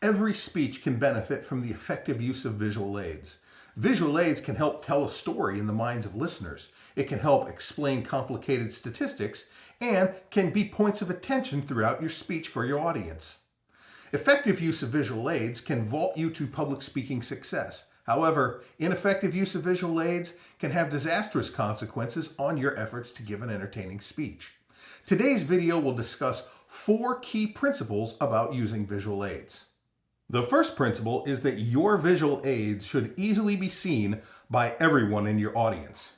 Every speech can benefit from the effective use of visual aids. Visual aids can help tell a story in the minds of listeners. It can help explain complicated statistics and can be points of attention throughout your speech for your audience. Effective use of visual aids can vault you to public speaking success. However, ineffective use of visual aids can have disastrous consequences on your efforts to give an entertaining speech. Today's video will discuss 4 key principles about using visual aids. The first principle is that your visual aids should easily be seen by everyone in your audience.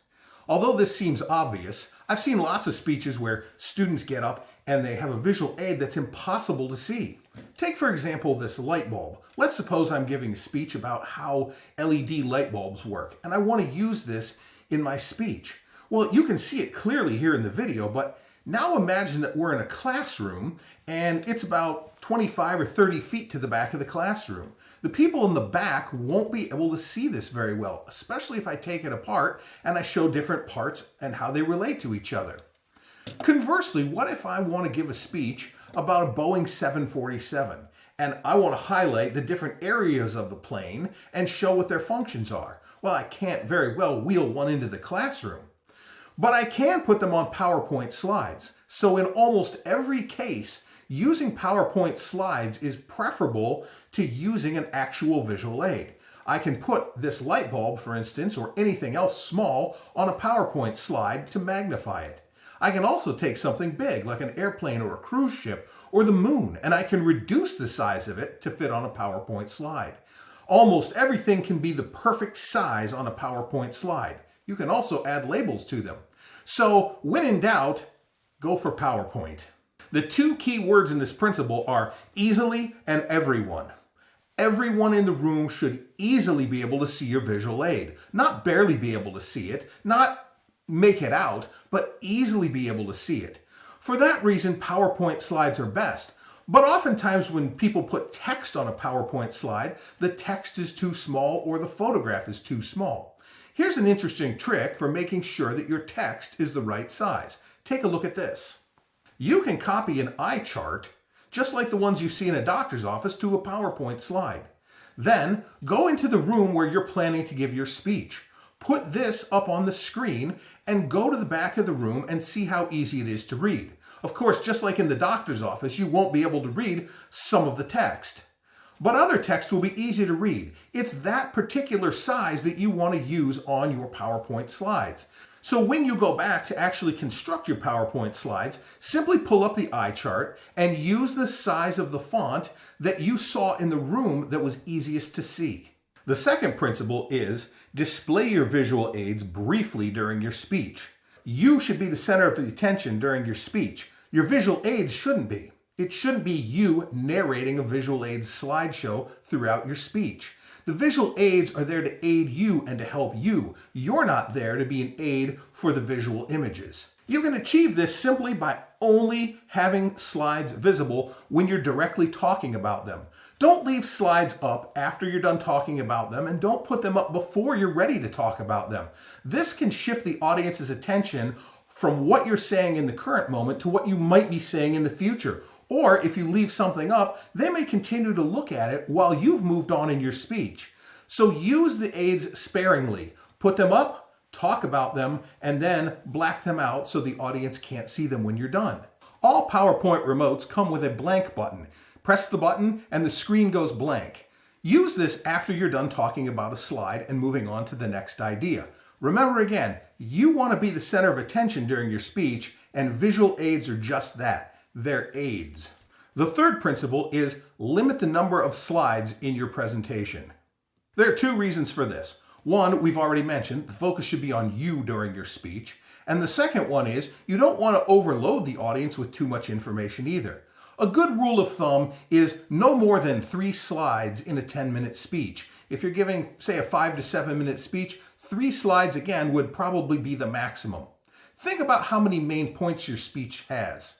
Although this seems obvious, I've seen lots of speeches where students get up and they have a visual aid that's impossible to see. Take, for example, this light bulb. Let's suppose I'm giving a speech about how LED light bulbs work, and I want to use this in my speech. Well, you can see it clearly here in the video, but now imagine that we're in a classroom and it's about 25 or 30 feet to the back of the classroom. The people in the back won't be able to see this very well, especially if I take it apart and I show different parts and how they relate to each other. Conversely, what if I want to give a speech about a Boeing 747 and I want to highlight the different areas of the plane and show what their functions are? Well, I can't very well wheel one into the classroom. But I can put them on PowerPoint slides. So in almost every case, using PowerPoint slides is preferable to using an actual visual aid. I can put this light bulb, for instance, or anything else small on a PowerPoint slide to magnify it. I can also take something big, like an airplane or a cruise ship or the moon, and I can reduce the size of it to fit on a PowerPoint slide. Almost everything can be the perfect size on a PowerPoint slide. You can also add labels to them. So when in doubt, go for PowerPoint. The 2 key words in this principle are easily and everyone. Everyone in the room should easily be able to see your visual aid. Not barely be able to see it, not make it out, but easily be able to see it. For that reason, PowerPoint slides are best. But oftentimes when people put text on a PowerPoint slide, the text is too small or the photograph is too small. Here's an interesting trick for making sure that your text is the right size. Take a look at this. You can copy an eye chart, just like the ones you see in a doctor's office, to a PowerPoint slide. Then go into the room where you're planning to give your speech. Put this up on the screen and go to the back of the room and see how easy it is to read. Of course, just like in the doctor's office, you won't be able to read some of the text. But other text will be easy to read. It's that particular size that you want to use on your PowerPoint slides. So when you go back to actually construct your PowerPoint slides, simply pull up the eye chart and use the size of the font that you saw in the room that was easiest to see. The second principle is display your visual aids briefly during your speech. You should be the center of the attention during your speech. Your visual aids shouldn't be. It shouldn't be you narrating a visual aids slideshow throughout your speech. The visual aids are there to aid you and to help you. You're not there to be an aid for the visual images. You can achieve this simply by only having slides visible when you're directly talking about them. Don't leave slides up after you're done talking about them, and don't put them up before you're ready to talk about them. This can shift the audience's attention from what you're saying in the current moment to what you might be saying in the future. Or if you leave something up, they may continue to look at it while you've moved on in your speech. So use the aids sparingly. Put them up, talk about them, and then black them out so the audience can't see them when you're done. All PowerPoint remotes come with a blank button. Press the button and the screen goes blank. Use this after you're done talking about a slide and moving on to the next idea. Remember again, you want to be the center of attention during your speech, and visual aids are just that. They're aids. The third principle is limit the number of slides in your presentation. There are 2 reasons for this. One, we've already mentioned, the focus should be on you during your speech. And the second one is you don't want to overload the audience with too much information either. A good rule of thumb is no more than 3 slides in a 10-minute speech. If you're giving, say, a 5 to 7 minute speech, 3 slides again would probably be the maximum. Think about how many main points your speech has.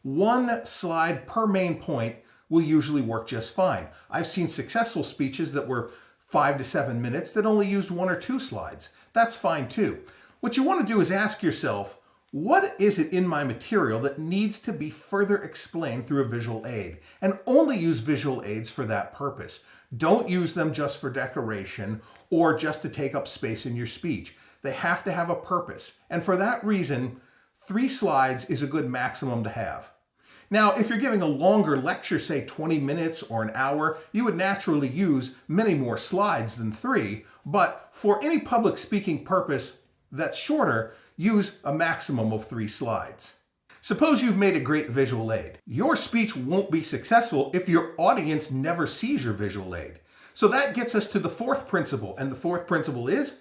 1 slide per main point will usually work just fine. I've seen successful speeches that were 5 to 7 minutes that only used 1 or 2 slides. That's fine too. What you want to do is ask yourself, What is it in my material that needs to be further explained through a visual aid? And only use visual aids for that purpose. Don't use them just for decoration or just to take up space in your speech. They have to have a purpose. And for that reason, 3 slides is a good maximum to have. Now, if you're giving a longer lecture, say 20 minutes or an hour, you would naturally use many more slides than 3. But for any public speaking purpose that's shorter, use a maximum of 3 slides. Suppose you've made a great visual aid. Your speech won't be successful if your audience never sees your visual aid. So that gets us to the 4th principle, and the 4th principle is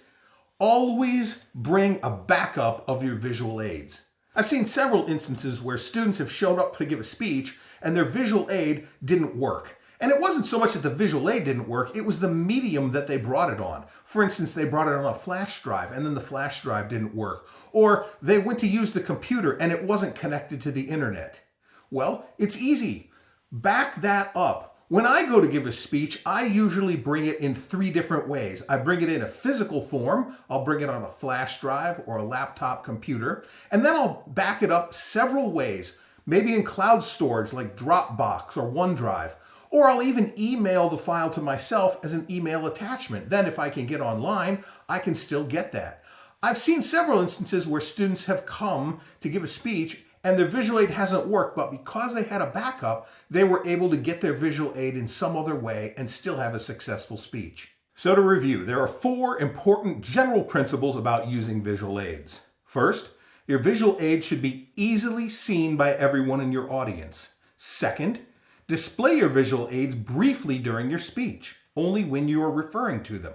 always bring a backup of your visual aids. I've seen several instances where students have showed up to give a speech and their visual aid didn't work. And it wasn't so much that the visual aid didn't work, it was the medium that they brought it on. For instance, they brought it on a flash drive and then the flash drive didn't work. Or they went to use the computer and it wasn't connected to the internet. Well, it's easy. Back that up. When I go to give a speech, I usually bring it in 3 different ways. I bring it in a physical form, I'll bring it on a flash drive or a laptop computer, and then I'll back it up several ways, maybe in cloud storage like Dropbox or OneDrive, or I'll even email the file to myself as an email attachment. Then if I can get online, I can still get that. I've seen several instances where students have come to give a speech and their visual aid hasn't worked, but because they had a backup, they were able to get their visual aid in some other way and still have a successful speech. So to review, there are 4 important general principles about using visual aids. First, your visual aid should be easily seen by everyone in your audience. Second, display your visual aids briefly during your speech, only when you are referring to them.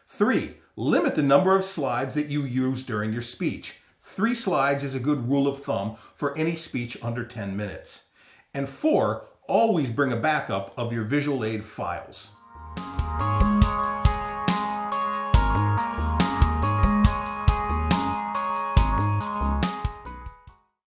3, limit the number of slides that you use during your speech. 3 slides is a good rule of thumb for any speech under 10 minutes. And 4, always bring a backup of your visual aid files.